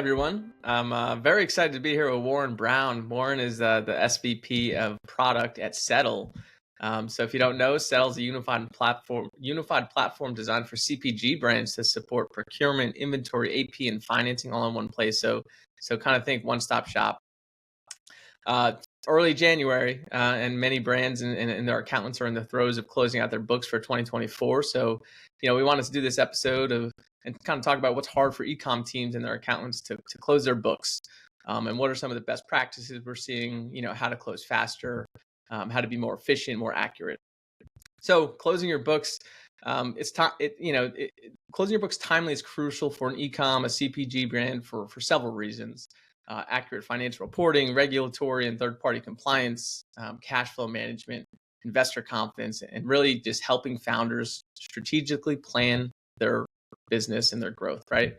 everyone. I'm very excited to be here with Warren Brown. Warren is the SVP of product at Settle. So if you don't know, Settle is a unified platform designed for CPG brands to support procurement, inventory, AP, and financing all in one place. So kind of think one-stop shop. Early January, and many brands and their accountants are in the throes of closing out their books for 2024. So, we wanted to do this episode and kind of talk about what's hard for e-com teams and their accountants to close their books, and what are some of the best practices we're seeing. How to close faster, how to be more efficient, more accurate. So, closing your books. Closing your books timely is crucial for an e-com, a CPG brand for several reasons. Accurate financial reporting, regulatory and third-party compliance, cash flow management, investor confidence, and really just helping founders strategically plan their business and their growth, right?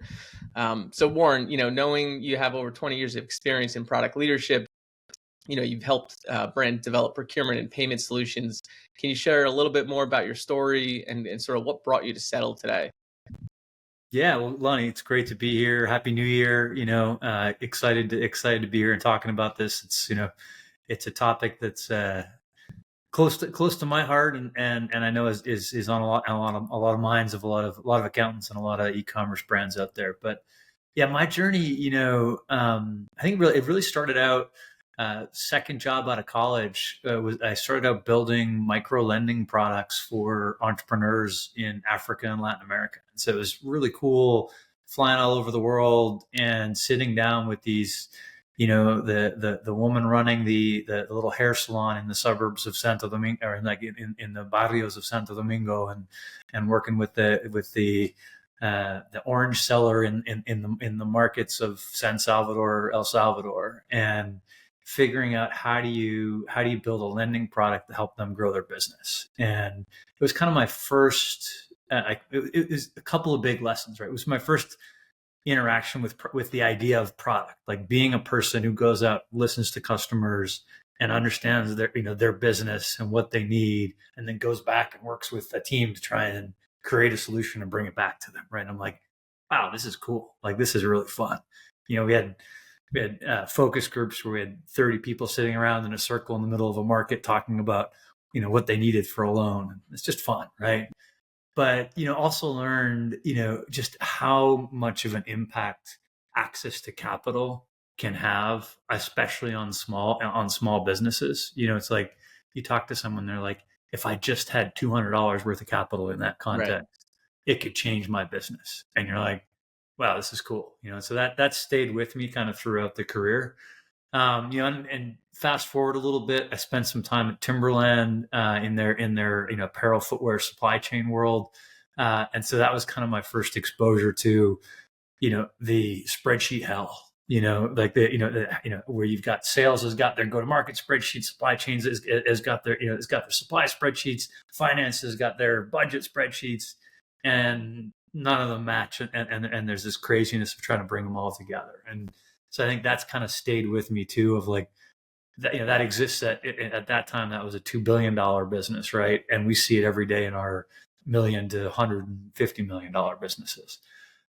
So Warren, knowing you have over 20 years of experience in product leadership, you've helped brands develop procurement and payment solutions. Can you share a little bit more about your story and sort of what brought you to Settle today? Yeah, well, Lonnie, it's great to be here. Happy New Year. Excited to be here and talking about this. It's a topic that's close to my heart, and I know is on a lot of minds of a lot of accountants and a lot of e-commerce brands out there. But yeah, my journey, I think it really started out. Second job out of college I started out building micro lending products for entrepreneurs in Africa and Latin America. And so it was really cool flying all over the world and sitting down with these, the woman running the little hair salon in the suburbs of Santo Domingo, or in the barrios of Santo Domingo, and working with the orange seller in the markets of San Salvador, El Salvador, and figuring out how do you build a lending product to help them grow their business. And it was kind of my first, it was a couple of big lessons, right? It was my first interaction with the idea of product, like being a person who goes out, listens to customers and understands their business and what they need, and then goes back and works with a team to try and create a solution and bring it back to them, right? And I'm like, wow, this is cool. Like, this is really fun. We had focus groups where we had 30 people sitting around in a circle in the middle of a market talking about, what they needed for a loan. It's just fun, right? But, also learned, just how much of an impact access to capital can have, especially on small businesses. It's like you talk to someone, they're like, if I just had $200 worth of capital in that context, right, it could change my business. And you're like, wow, this is cool. So that stayed with me kind of throughout the career. And fast forward a little bit, I spent some time at Timberland in their apparel footwear supply chain world. And so that was kind of my first exposure to, the spreadsheet hell, where you've got sales has got their go-to-market spreadsheet, supply chains has got their, it's got their supply spreadsheets, finance has got their budget spreadsheets, and none of them match, and there's this craziness of trying to bring them all together. And so I think that's kind of stayed with me too, of like that exists at that time. That was a $2 billion business, right? And we see it every day in our $1 million to $150 million businesses.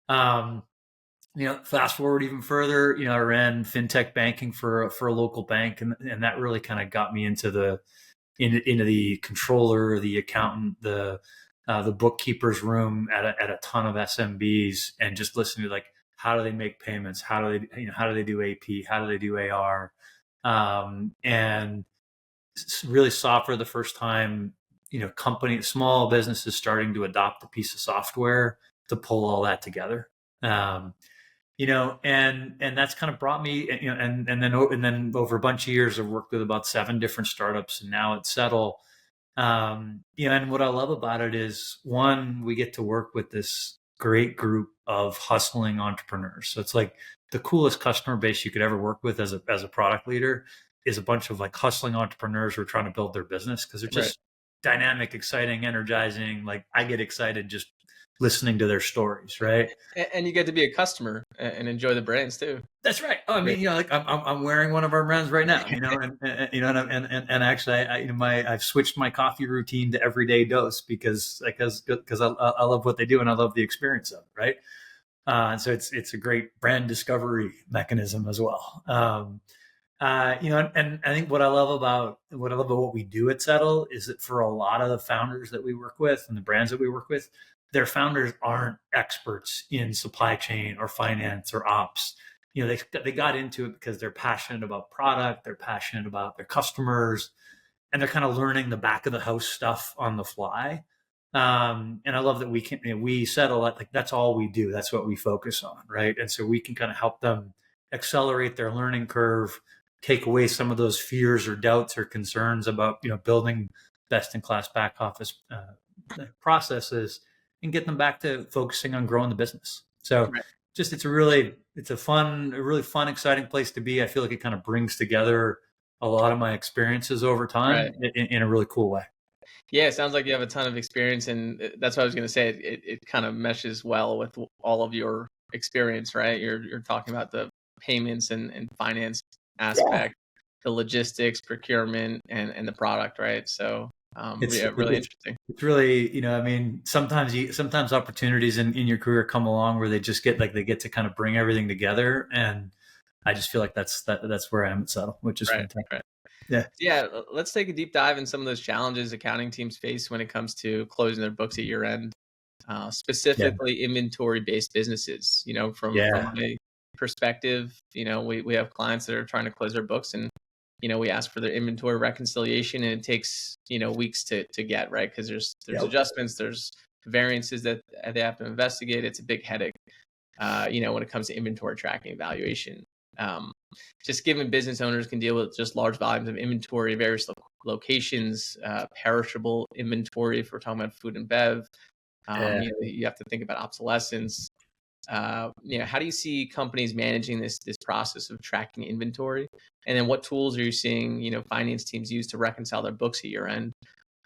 Fast forward even further, I ran fintech banking for a local bank, and that really kind of got me into the controller, the accountant, the bookkeeper's room at a ton of SMBs, and just listening to, like, how do they make payments? How do they do AP? How do they do AR? And really saw for the first time, small businesses starting to adopt a piece of software to pull all that together. And that's kind of brought me, and then over a bunch of years, I've worked with about 7 different startups, and now at Settle. And what I love about it is, one, we get to work with this great group of hustling entrepreneurs. So it's like the coolest customer base you could ever work with as a product leader is a bunch of like hustling entrepreneurs who are trying to build their business, because they're just dynamic, exciting, energizing. Like, I get excited just listening to their stories, right? And you get to be a customer and enjoy the brands too. That's right. Oh, I mean, like I'm wearing one of our brands right now, and actually, I've switched my coffee routine to everyday dose because I love what they do and I love the experience of it, right? And so it's a great brand discovery mechanism as well. And I think what I love about what we do at Settle is that for a lot of the founders that we work with and the brands that we work with, their founders aren't experts in supply chain or finance or ops. They got into it because they're passionate about product, they're passionate about their customers, and they're kind of learning the back of the house stuff on the fly. And I love that we Settle it, like that's all we do. That's what we focus on, right? And so we can kind of help them accelerate their learning curve, take away some of those fears or doubts or concerns about building best in class back office processes, and get them back to focusing on growing the business. So Right. just it's a really fun, exciting place to be. I feel like it kind of brings together a lot of my experiences over time Right. in a really cool way. Yeah, it sounds like you have a ton of experience, and that's what I was going to say. It kind of meshes well with all of your experience, right? You're talking about the payments and finance aspect, the logistics, procurement, and the product, right? So, yeah, really interesting. It's really, I mean, sometimes opportunities in your career come along where they just they get to kind of bring everything together. And I just feel like that's where I am at Settle, which is Right, fantastic. right. Yeah. Yeah, let's take a deep dive in some of those challenges accounting teams face when it comes to closing their books at year end, Yeah. specifically inventory-based businesses. From Yeah. my perspective, we have clients that are trying to close their books, and we ask for their inventory reconciliation, and it takes weeks to get, right, because there's Yep. adjustments, there's variances that they have to investigate. It's a big headache, when it comes to inventory tracking evaluation. Um, just given business owners can deal with just large volumes of inventory, various locations, perishable inventory. If we're talking about food and bev, Yeah. you have to think about obsolescence. How do you see companies managing this process of tracking inventory? And then what tools are you seeing, finance teams use to reconcile their books at year end?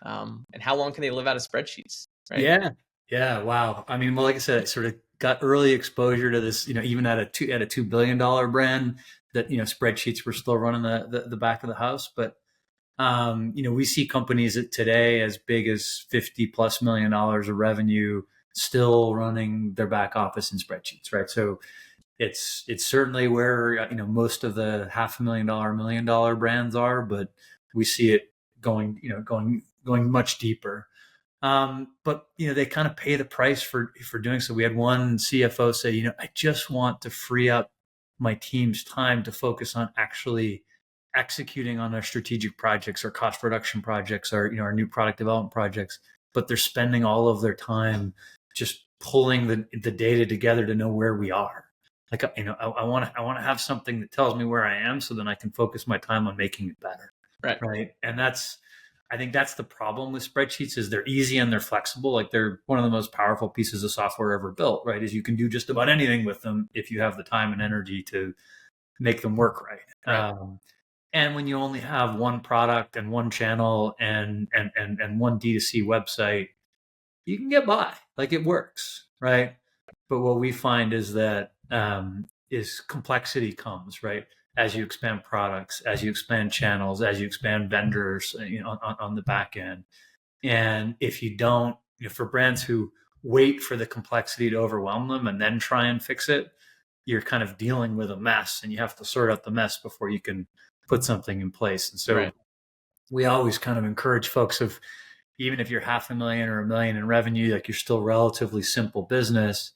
And how long can they live out of spreadsheets, right? Yeah. Yeah. Wow. I mean, well, like I said, I sort of got early exposure to this, even at a $2 billion brand that, spreadsheets were still running the back of the house. But, we see companies that today as big as $50+ million of revenue still running their back office in spreadsheets, right? So it's certainly where, most of the $500,000, $1 million brands are, but we see it going much deeper. But they kind of pay the price for doing so. We had one CFO say, I just want to free up my team's time to focus on actually executing on our strategic projects, our cost reduction projects, our new product development projects. But they're spending all of their time just pulling the data together to know where we are. Like, I want to have something that tells me where I am, so then I can focus my time on making it better. Right. And I think that's the problem with spreadsheets is they're easy and they're flexible. Like they're one of the most powerful pieces of software ever built, right? Is you can do just about anything with them if you have the time and energy to make them work right. And when you only have one product and one channel and one D2C website, you can get by. Like it works, right? But what we find is that is complexity comes, right? As you expand products, as you expand channels, as you expand vendors, on the back end. And if you don't, for brands who wait for the complexity to overwhelm them and then try and fix it, you're kind of dealing with a mess, and you have to sort out the mess before you can put something in place. And so we always kind of encourage folks of, even if you're $500,000 or $1 million in revenue, like you're still relatively simple business,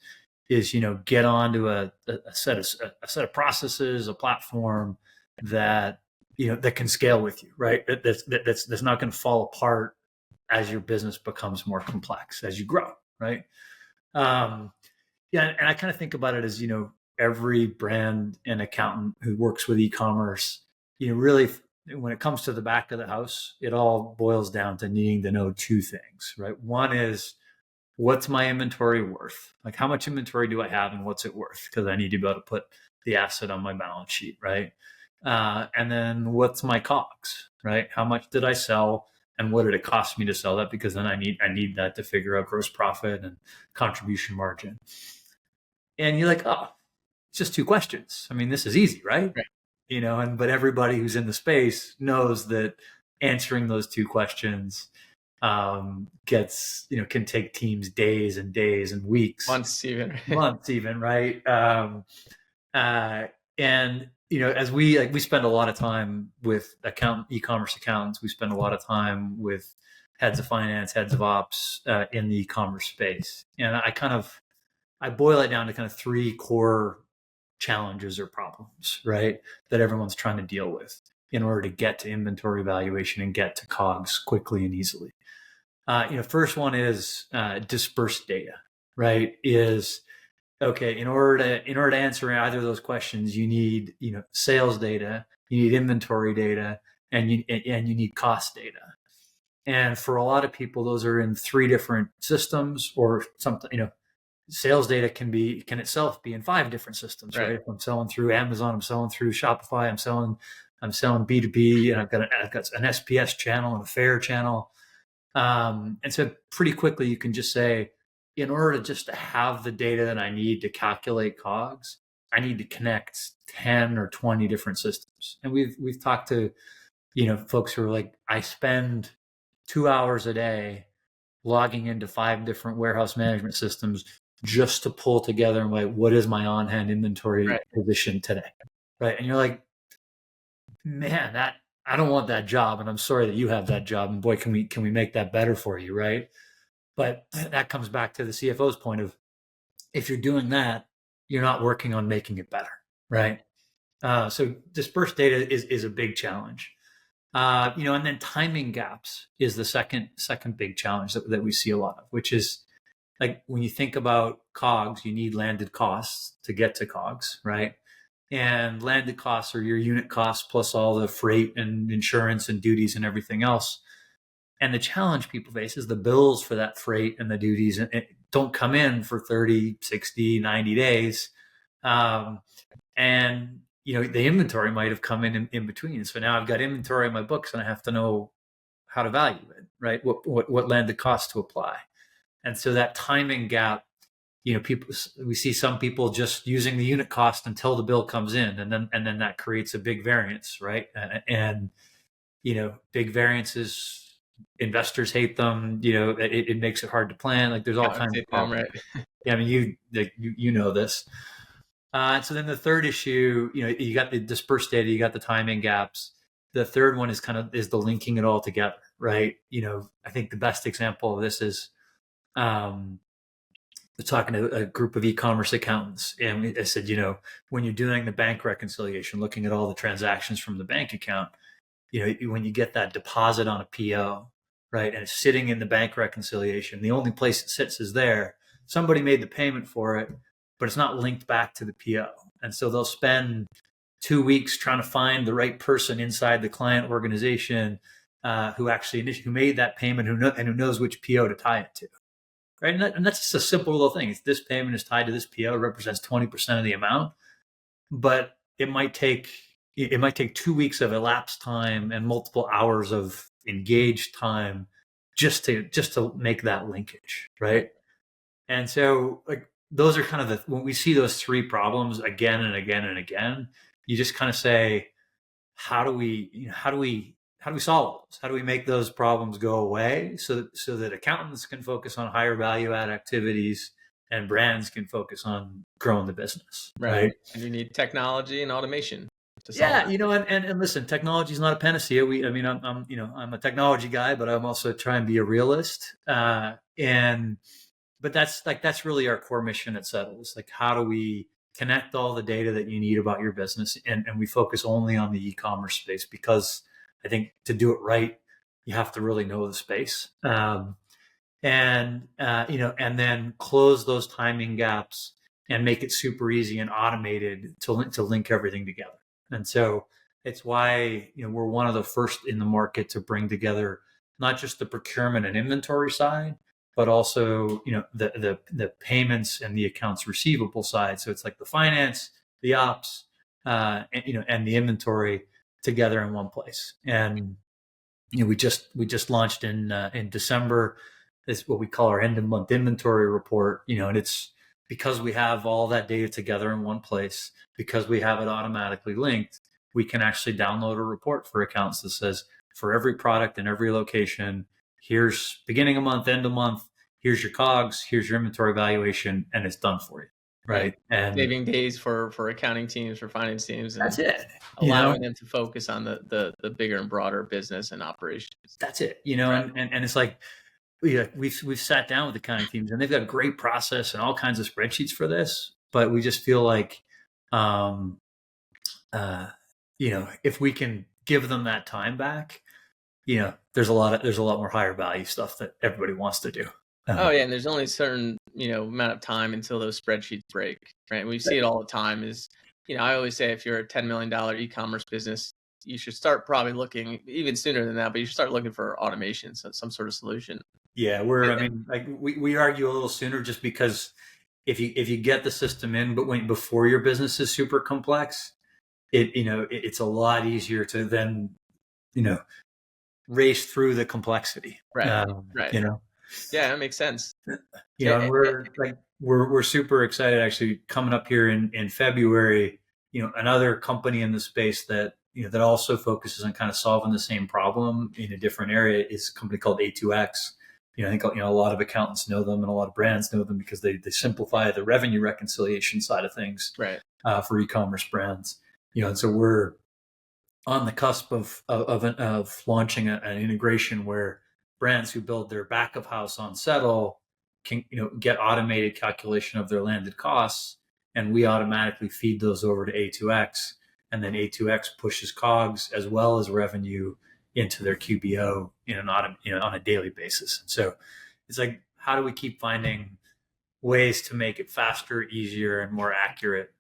is get onto a set of processes, a platform that that can scale with you, right? That's not going to fall apart as your business becomes more complex as you grow, right? And I kind of think about it as every brand and accountant who works with e-commerce, really when it comes to the back of the house, it all boils down to needing to know two things, right? One is, what's my inventory worth? Like, how much inventory do I have and what's it worth? Because I need to be able to put the asset on my balance sheet, right? And then what's my COGS, right? How much did I sell and what did it cost me to sell that? Because then I need that to figure out gross profit and contribution margin. And you're like, oh, it's just two questions. I mean, this is easy, right? But everybody who's in the space knows that answering those two questions gets, can take teams days and days and weeks, Months even. months even, right? And as we spend a lot of time with e-commerce accountants, we spend a lot of time with heads of finance, heads of ops in the e-commerce space, and I boil it down to kind of three core challenges or problems, right, that everyone's trying to deal with in order to get to inventory valuation and get to COGS quickly and easily. First one is dispersed data, right? Is okay, in order to answer either of those questions, you need sales data, you need inventory data, and you need cost data. And for a lot of people, those are in three different systems, or something. Sales data can itself be in 5 different systems, right? If I'm selling through Amazon, I'm selling through Shopify, I'm selling B2B, and I've got an SPS channel and a fair channel. And so pretty quickly you can just say, in order to have the data that I need to calculate COGS, I need to connect 10 or 20 different systems. And we've talked to, folks who are like, I spend 2 hours a day logging into 5 different warehouse management systems just to pull together and like, what is my on-hand inventory position today? Right. And you're like, man, I don't want that job, and I'm sorry that you have that job, and boy, can we make that better for you, right? But that comes back to the CFO's point of, if you're doing that, you're not working on making it better, right? So dispersed data is a big challenge. And then timing gaps is the second big challenge that we see a lot of, which is like, when you think about COGS, you need landed costs to get to COGS, right? And landed costs are your unit costs plus all the freight and insurance and duties and everything else. And the challenge people face is the bills for that freight and the duties don't come in for 30, 60, 90 days. And the inventory might have come in between. So now I've got inventory in my books and I have to know how to value it, right? What landed cost to apply. And so that timing gap, we see some people just using the unit cost until the bill comes in, and then that creates a big variance, right? And big variances, investors hate them. It makes it hard to plan. Like, there's all kinds of problems. Right? Yeah, I mean, you know this. So then the third issue, you got the dispersed data, you got the timing gaps. The third one is the linking it all together, right? I think the best example of this is, talking to a group of e-commerce accountants, and I said, when you're doing the bank reconciliation, looking at all the transactions from the bank account, when you get that deposit on a PO, right, and it's sitting in the bank reconciliation, the only place it sits is there. Somebody made the payment for it, but it's not linked back to the PO. And so they'll spend 2 weeks trying to find the right person inside the client organization who made that payment, who knows which PO to tie it to. Right. And that's just a simple little thing. If this payment is tied to this PO, it represents 20% of the amount, but it might take 2 weeks of elapsed time and multiple hours of engaged time just to make that linkage. Right. And so, like, those are kind of when we see those 3 problems again and again and again, you just kind of say, how do we solve those? How do we make those problems go away so that accountants can focus on higher value add activities and brands can focus on growing the business? Right. And you need technology and automation to solve that. And listen, technology is not a panacea. I'm a technology guy, but I'm also trying to be a realist. But that's really our core mission at Settle. It's like, how do we connect all the data that you need about your business? And we focus only on the e-commerce space, because I think to do it right, you have to really know the space, and then close those timing gaps and make it super easy and automated to link everything together. And so it's why we're one of the first in the market to bring together not just the procurement and inventory side, but also the payments and the accounts receivable side. So it's like the finance, the ops, and the inventory together in one place. And we just launched in December. It's what we call our end of month inventory report. And it's because we have all that data together in one place, because we have it automatically linked, we can actually download a report for accounts that says, for every product in every location, here's beginning of month, end of month, here's your COGS, here's your inventory valuation, and it's done for you. Right. And saving days for accounting teams, for finance teams, and that's it. Allowing them to focus on the bigger and broader business and operations. That's it. And it's like, we've sat down with accounting teams and they've got a great process and all kinds of spreadsheets for this, but we just feel like, if we can give them that time back, there's a lot more higher value stuff that everybody wants to do. And there's only a certain amount of time until those spreadsheets break, right? We see it all the time. Is I always say if you're a $10 million e-commerce business, you should start probably looking even sooner than that, but you should start looking for automation, so some sort of solution. Yeah, we argue a little sooner just because if you get the system in, but before your business is super complex, it's a lot easier to then race through the complexity. Right. Yeah, that makes sense. We're super excited actually coming up here in February. Another company in the space that that also focuses on kind of solving the same problem in a different area is a company called A2X. I think a lot of accountants know them and a lot of brands know them because they simplify the revenue reconciliation side of things, right, for e-commerce brands. And so we're on the cusp of launching an integration where brands who build their back of house on Settle can get automated calculation of their landed costs, and we automatically feed those over to A2X, and then A2X pushes COGS as well as revenue into their QBO on a daily basis. So it's like, how do we keep finding ways to make it faster, easier, and more accurate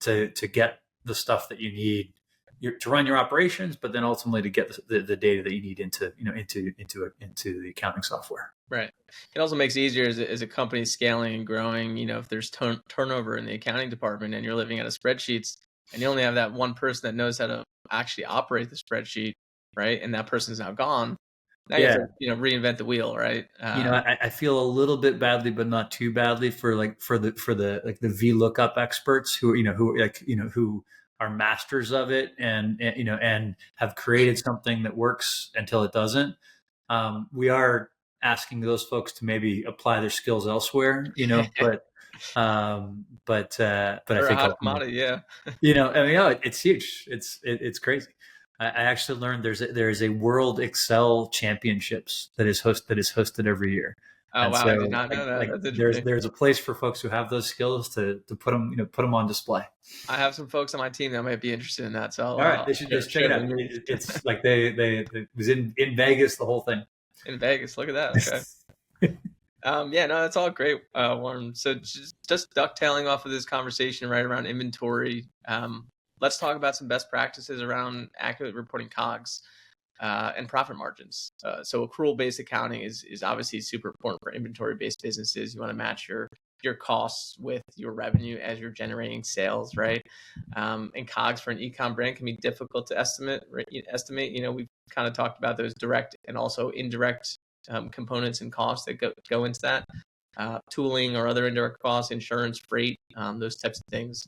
to get the stuff that you need to run your operations, but then ultimately to get the data that you need into the accounting software. Right. It also makes it easier as a company scaling and growing. If there's turnover in the accounting department and you're living out of spreadsheets and you only have that one person that knows how to actually operate the spreadsheet, right? And that person's now gone. Now you have to reinvent the wheel, right? I feel a little bit badly, but not too badly for the VLOOKUP experts who are masters of it and have created something that works until it doesn't. We are asking those folks to maybe apply their skills elsewhere, but I think hot commodity, yeah. It's huge. It's crazy. I actually learned there is a World Excel Championships that is hosted every year. Oh, and wow! So, I did not know that. There's a place for folks who have those skills to put them on display. I have some folks on my team that might be interested in that. So all right, they should just check it out. It's like they was in Vegas, the whole thing. In Vegas, look at that. Okay. That's all great, Warren. So just ducktailing off of this conversation right around inventory. Let's talk about some best practices around accurate reporting COGS and profit margins. So accrual-based accounting is obviously super important for inventory-based businesses. You want to match your costs with your revenue as you're generating sales, right? And COGS for an e-com brand can be difficult to estimate. Right? We've kind of talked about those direct and also indirect components and costs that go into that. Tooling or other indirect costs, insurance, freight, those types of things.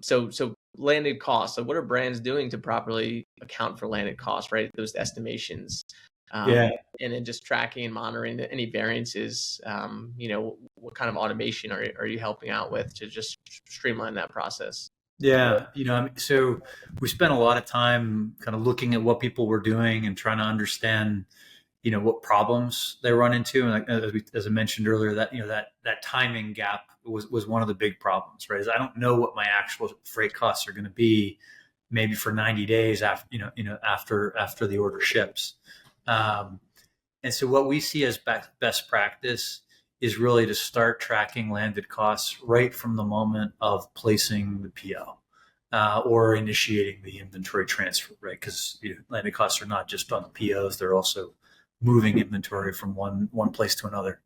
So landed costs. So what are brands doing to properly account for landed costs, right? Those estimations. And then just tracking and monitoring any variances. What kind of automation are you helping out with to just streamline that process? Yeah. So we spent a lot of time kind of looking at what people were doing and trying to understand, what problems they run into. And as I mentioned earlier, that timing gap was one of the big problems, right? Is I don't know what my actual freight costs are going to be maybe for 90 days after the order ships. And so what we see as best practice is really to start tracking landed costs right from the moment of placing the PO or initiating the inventory transfer, right? Because landed costs are not just on the POs; they're also moving inventory from one place to another.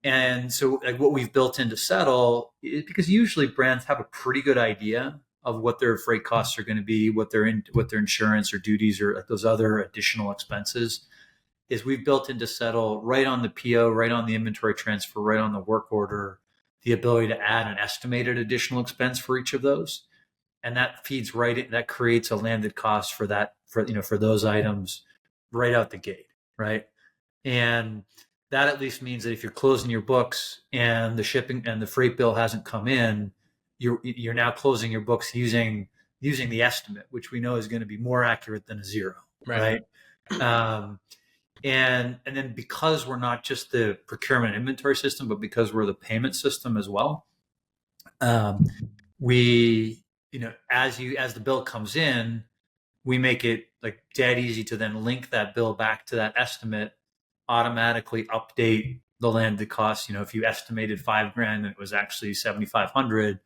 And so what we've built into Settle is because usually brands have a pretty good idea of what their freight costs are going to be, what their insurance or duties or those other additional expenses is. We've built into Settle right on the PO, right on the inventory transfer, right on the work order, the ability to add an estimated additional expense for each of those. And that feeds that creates a landed cost for those items right out the gate. right? And that at least means that if you're closing your books and the shipping and the freight bill hasn't come in, you're now closing your books using the estimate, which we know is going to be more accurate than a zero, right? Um, and then because we're not just the procurement inventory system, but because we're the payment system as well, we, as the bill comes in, we make it like dead easy to then link that bill back to that estimate, automatically update the landed cost. If you estimated $5,000 and it was actually 7,500,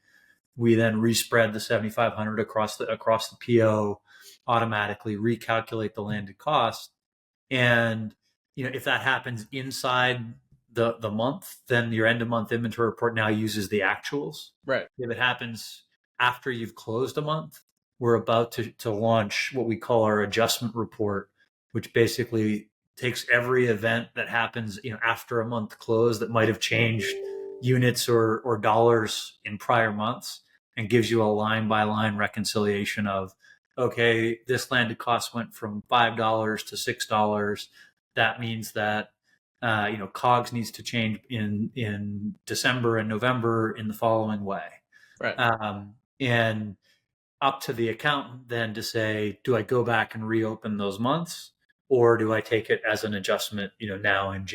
we then respread the 7,500 across the PO, automatically recalculate the landed cost. And if that happens inside the month, then your end of month inventory report now uses the actuals. Right. If it happens after you've closed a month, we're about to launch what we call our adjustment report, which basically takes every event that happens after a month close that might have changed units or dollars in prior months, and gives you a line by line reconciliation of, okay, this landed cost went from $5 to $6. That means that COGS needs to change in December and November in the following way. Right. And up to the accountant then to say, do I go back and reopen those months, or do I take it as an adjustment, now in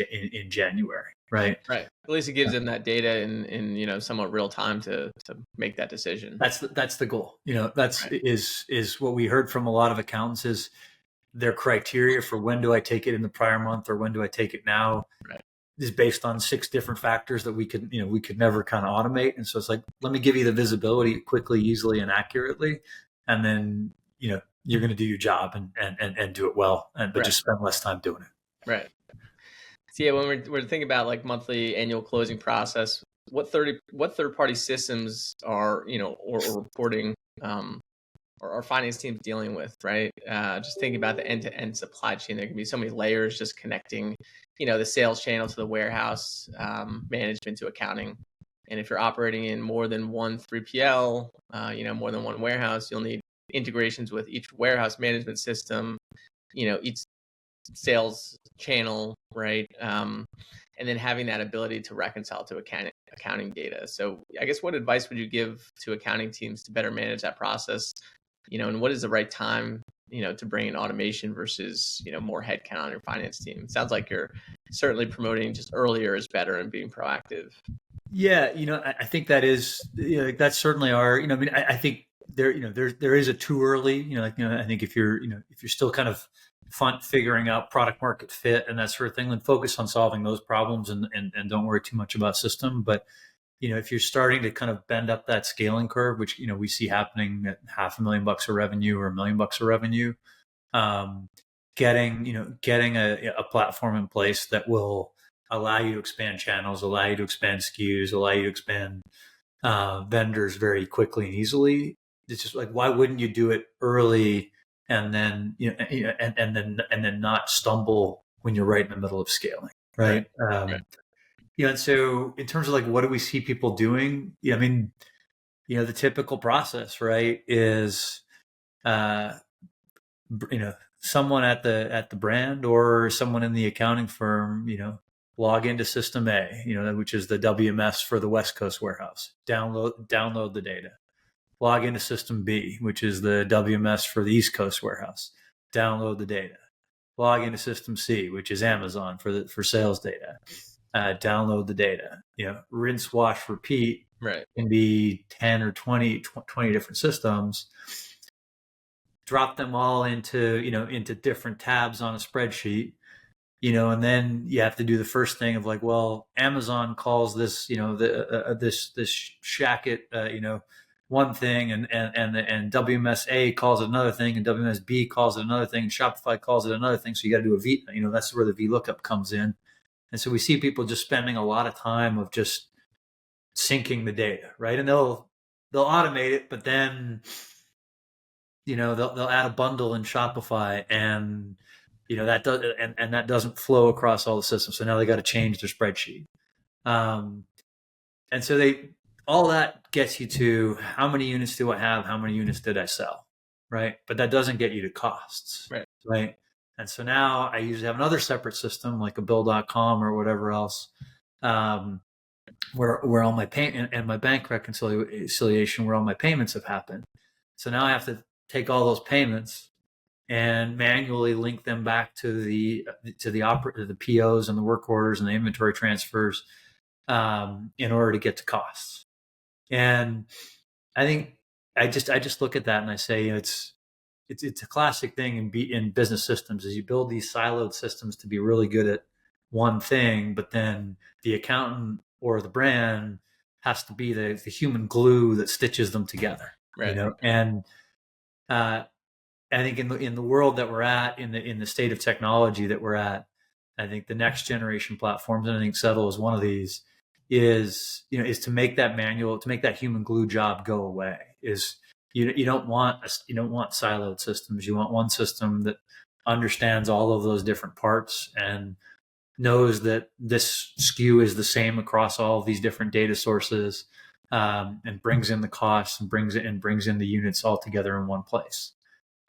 January, right? Right. At least it gives them that data in somewhat real time to make that decision. That's the goal. That's right. is what we heard from a lot of accountants is their criteria for when do I take it in the prior month or when do I take it now, right, is based on 6 different factors that we could never kind of automate. And so it's like, let me give you the visibility quickly, easily, and accurately. And then, you're going to do your job and do it well, but right, just spend less time doing it. Right. So yeah, when we're thinking about like monthly annual closing process, what third party systems are, or reporting, or our finance team's dealing with, right? Just thinking about the end-to-end supply chain, there can be so many layers just connecting, the sales channel to the warehouse, management to accounting. And if you're operating in more than one 3PL, more than one warehouse, you'll need integrations with each warehouse management system, each sales channel, right? And then having that ability to reconcile to accounting data. So I guess what advice would you give to accounting teams to better manage that process? And what is the right time, to bring in automation versus, more headcount on your finance team? It sounds like you're certainly promoting just earlier is better and being proactive. Yeah. I think that is, that's certainly our, I think there is a too early, I think if you're still kind of figuring out product market fit and that sort of thing, then focus on solving those problems and don't worry too much about system. But if you're starting to kind of bend up that scaling curve, which, we see happening at $500,000 of revenue or $1 million of revenue, getting a platform in place that will allow you to expand channels, allow you to expand SKUs, allow you to expand vendors very quickly and easily. It's just like, why wouldn't you do it early and then, and then not stumble when you're right in the middle of scaling, right? Right. And so in terms of like, what do we see people doing? The typical process, right, is, someone at the brand or someone in the accounting firm, log into system A, which is the WMS for the West Coast warehouse, download the data. Log into system B, which is the WMS for the East Coast warehouse, download the data. Log into system C, which is Amazon for sales data. Download the data, rinse, wash, repeat. Right. Can be 10 or 20 different systems. Drop them all into different tabs on a spreadsheet, and then you have to do the first thing of like, well, Amazon calls this, this Shacket, one thing, and WMS A calls it another thing, and WMS B calls it another thing, and Shopify calls it another thing. So you got to do a V, that's where the VLOOKUP comes in. And so we see people just spending a lot of time of just syncing the data, right? And they'll automate it, but then, they'll add a bundle in Shopify, and that does, and that doesn't flow across all the systems. So now they got to change their spreadsheet. And so all that gets you to how many units do I have? How many units did I sell? Right. But that doesn't get you to costs. Right. Right. And so now I usually have another separate system like a bill.com or whatever else, where all my payment and my bank reconciliation, where all my payments have happened. So now I have to take all those payments and manually link them back to the POs and the work orders and the inventory transfers, in order to get to costs. And I think I just look at that and I say, it's a classic thing in business systems, is you build these siloed systems to be really good at one thing, but then the accountant or the brand has to be the human glue that stitches them together. Right. And I think in the world that we're at, in the state of technology that we're at, I think the next generation platforms, and I think Settle is one of these, is to make that human glue job go away. Is you don't want siloed systems. You want one system that understands all of those different parts and knows that this SKU is the same across all of these different data sources, and brings in the costs and brings in the units all together in one place.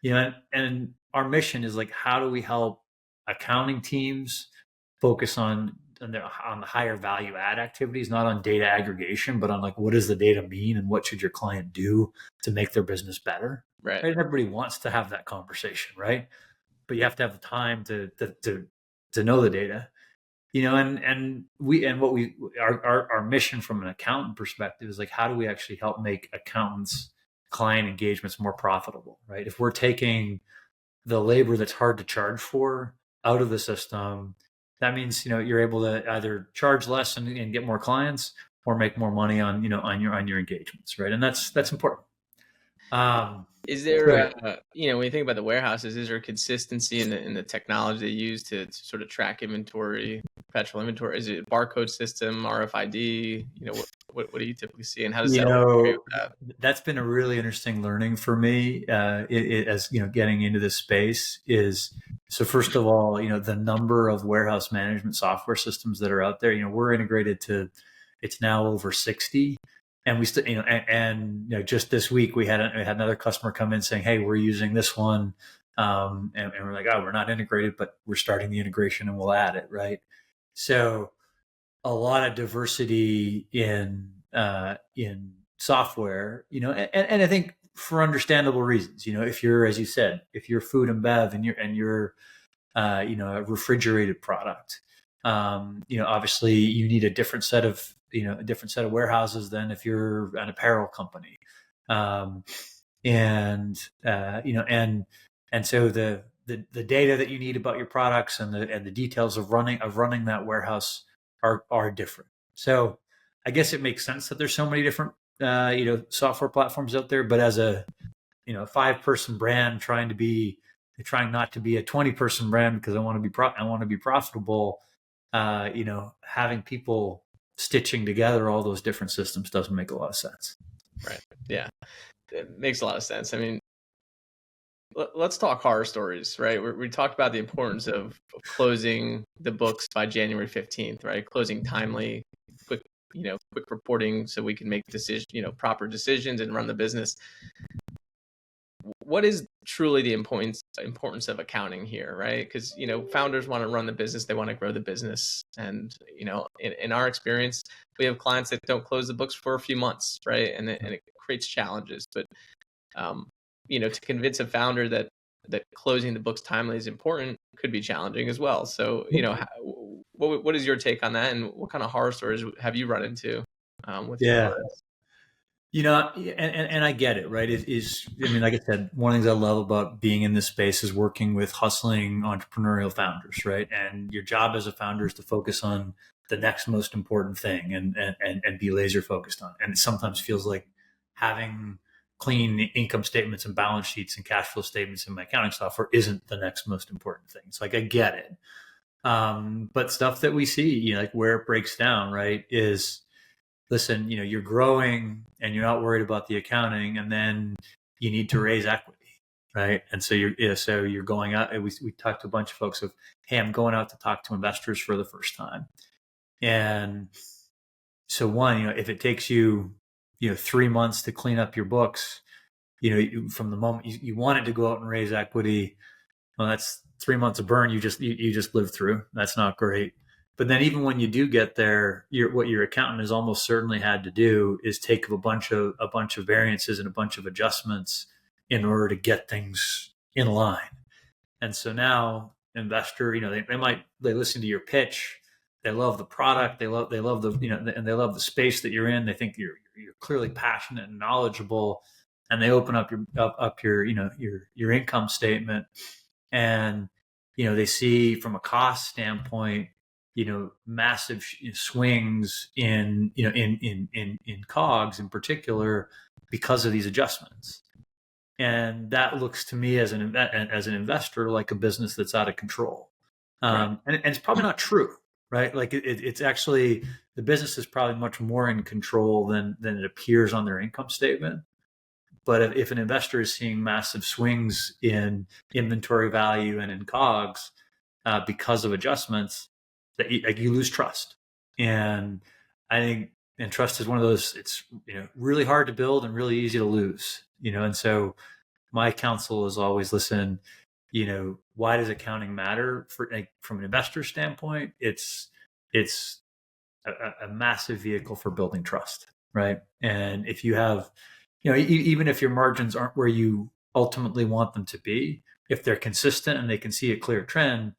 And our mission is like, how do we help accounting teams focus on the higher value add activities, not on data aggregation, but on like, what does the data mean and what should your client do to make their business better? Right. Everybody wants to have that conversation, right? But you have to have the time to know the data, and our mission from an accountant perspective is like, how do we actually help make accountants' client engagements more profitable, right? If we're taking the labor that's hard to charge for out of the system, that means you're able to either charge less and get more clients, or make more money on your engagements, right? And that's important. Is there, when you think about the warehouses, is there consistency in the technology they use to sort of track inventory, perpetual inventory? Is it a barcode system, RFID? What do you typically see, and how does that work with that? That's been a really interesting learning for me, as getting into this space is, so first of all, the number of warehouse management software systems that are out there, we're integrated to, it's now over 60. And we still, just this week we had another customer come in saying, "Hey, we're using this one," and we're like, "Oh, we're not integrated, but we're starting the integration and we'll add it." Right. So a lot of diversity in software, and I think for understandable reasons. If you're, as you said, if you're food and bev and you're a refrigerated product, obviously you need a different set of warehouses than if you're an apparel company. And so the data that you need about your products and the details of running that warehouse are different. So I guess it makes sense that there's so many different software platforms out there, but as a 5-person brand trying not to be a 20-person brand, because I want to be profitable, having people stitching together all those different systems doesn't make a lot of sense. Right. Yeah. It makes a lot of sense. I mean, let's talk horror stories, right? We talked about the importance of closing the books by January 15th, right? Closing timely, quick reporting so we can make proper decisions and run the business. What is truly the importance of accounting here, right? Because founders want to run the business, they want to grow the business, and in our experience, we have clients that don't close the books for a few months, right? And it creates challenges. But to convince a founder that closing the books timely is important could be challenging as well. So what is your take on that, and what kind of horror stories have you run into with your clients? And I get it, right? Like I said, one of the things I love about being in this space is working with hustling entrepreneurial founders, right? And your job as a founder is to focus on the next most important thing and be laser focused on. And it sometimes feels like having clean income statements and balance sheets and cash flow statements in my accounting software isn't the next most important thing. So like, I get it. But stuff that we see, like where it breaks down, right, is, listen, you're growing and you're not worried about the accounting, and then you need to raise equity, right? And so you're going out. And we talked to a bunch of folks of, hey, I'm going out to talk to investors for the first time. And so one, if it takes you, 3 months to clean up your books, from the moment you wanted to go out and raise equity, Well, that's 3 months of burn you just lived through. That's not great. But then even when you do get there, what your accountant has almost certainly had to do is take a bunch of variances and a bunch of adjustments in order to get things in line. And so now investor, they listen to your pitch. They love the product. They love the, and they love the space that you're in. They think you're clearly passionate and knowledgeable, and they open up your income statement, and they see from a cost standpoint, massive swings in COGS in particular because of these adjustments. And that looks to me as an investor like a business that's out of control. And it's probably not true, right? Like it's actually, the business is probably much more in control than it appears on their income statement. But if an investor is seeing massive swings in inventory value and in COGS because of adjustments, that you lose trust. And I think, and trust is one of those, it's really hard to build and really easy to lose. And so my counsel is always, listen, why does accounting matter from an investor standpoint? It's a massive vehicle for building trust, right? And if you have, even if your margins aren't where you ultimately want them to be, if they're consistent and they can see a clear trend,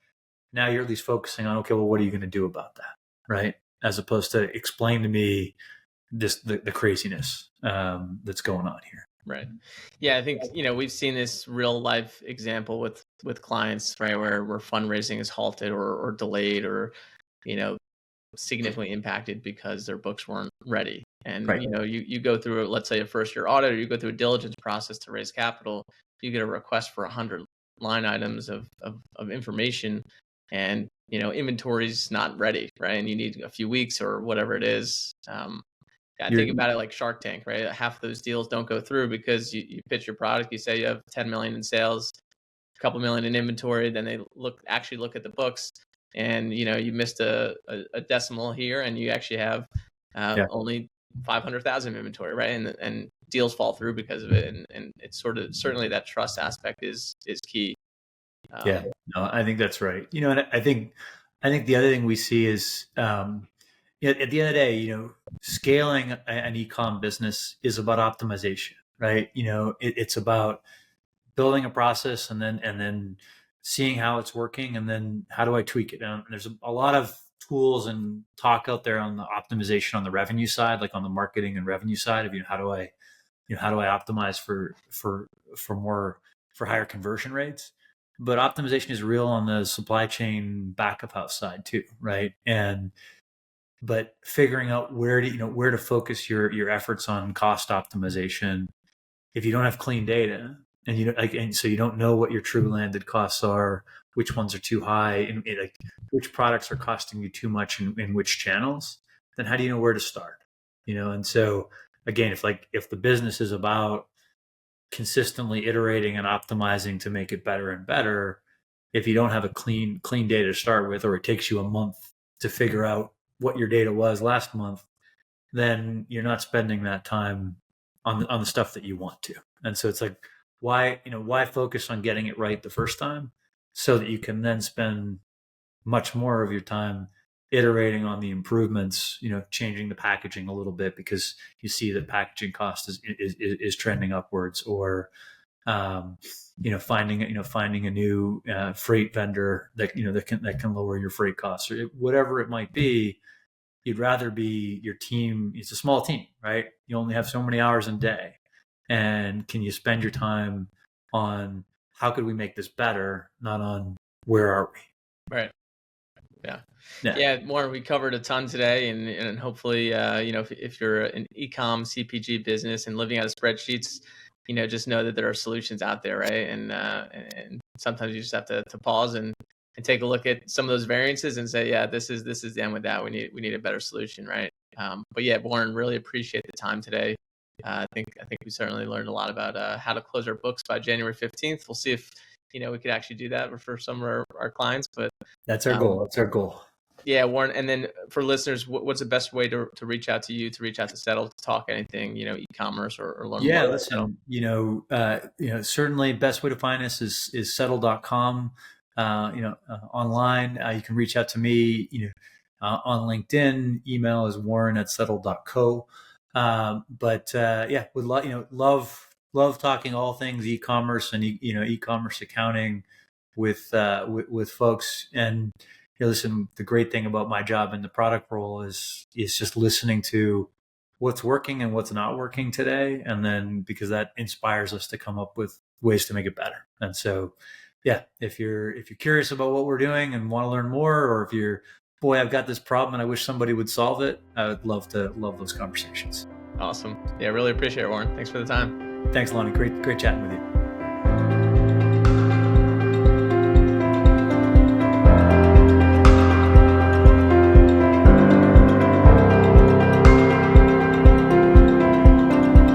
now you're at least focusing on, okay, well, what are you going to do about that, right? As opposed to explain to me the craziness that's going on here. Right. Yeah, I think we've seen this real life example with clients, right, where fundraising is halted or delayed or significantly impacted because their books weren't ready. And right. You go through, let's say, a first year audit, or you go through a diligence process to raise capital. You get a request for 100 line items of information, and inventory's not ready, right? And you need a few weeks or whatever it is. I think about it like Shark Tank, right? Half of those deals don't go through because you pitch your product, you say you have 10 million in sales, a couple million in inventory, then they look at the books, and you missed a decimal here, and you actually have only 500,000 inventory, right? And deals fall through because of it, and it's certainly that trust aspect is key. No, I think that's right. And I think the other thing we see is, at the end of the day, scaling an e-com business is about optimization, right? It's about building a process and then seeing how it's working, and then how do I tweak it? And there's a lot of tools and talk out there on the optimization on the revenue side, like on the marketing and revenue side of how do I optimize for higher conversion rates. But optimization is real on the supply chain back of house side too, right? But figuring out where to focus your efforts on cost optimization, if you don't have clean data, and so you don't know what your true landed costs are, which ones are too high, and which products are costing you too much in which channels, then how do you know where to start? And so again, if the business is about consistently iterating and optimizing to make it better and better, if you don't have a clean data to start with, or it takes you a month to figure out what your data was last month, then you're not spending that time on the stuff that you want to. And so it's like, why focus on getting it right the first time, so that you can then spend much more of your time iterating on the improvements, changing the packaging a little bit because you see that packaging cost is trending upwards, or finding a new freight vendor that can lower your freight costs, or whatever it might be. You'd rather be your team. It's a small team, right? You only have so many hours in a day, and can you spend your time on how could we make this better, not on where are we? Right. Yeah. Warren, we covered a ton today, and hopefully, if you're an e-com CPG business and living out of spreadsheets, just know that there are solutions out there, right? And sometimes you just have to pause and take a look at some of those variances and say, yeah, this is the end with that. We need a better solution, right? But yeah, Warren, really appreciate the time today. I think we certainly learned a lot about how to close our books by January 15th. We'll see if we could actually do that for some of our clients. But that's our goal. Yeah, Warren. And then for listeners, what's the best way to reach out to you, to reach out to Settle, to talk anything, e-commerce or learn more Yeah, about Settle? listen, certainly best way to find us is settle.com. Online, you can reach out to me, on LinkedIn. Email is warren@settle.co. Would love talking all things e-commerce and e-commerce accounting with folks. And listen, the great thing about my job in the product role is just listening to what's working and what's not working today, and then because that inspires us to come up with ways to make it better. And so, yeah, if you're curious about what we're doing and want to learn more, or if you're, boy, I've got this problem and I wish somebody would solve it, I would love those conversations. Awesome. Yeah, really appreciate it, Warren. Thanks for the time. Thanks, Lonnie. Great chatting with you.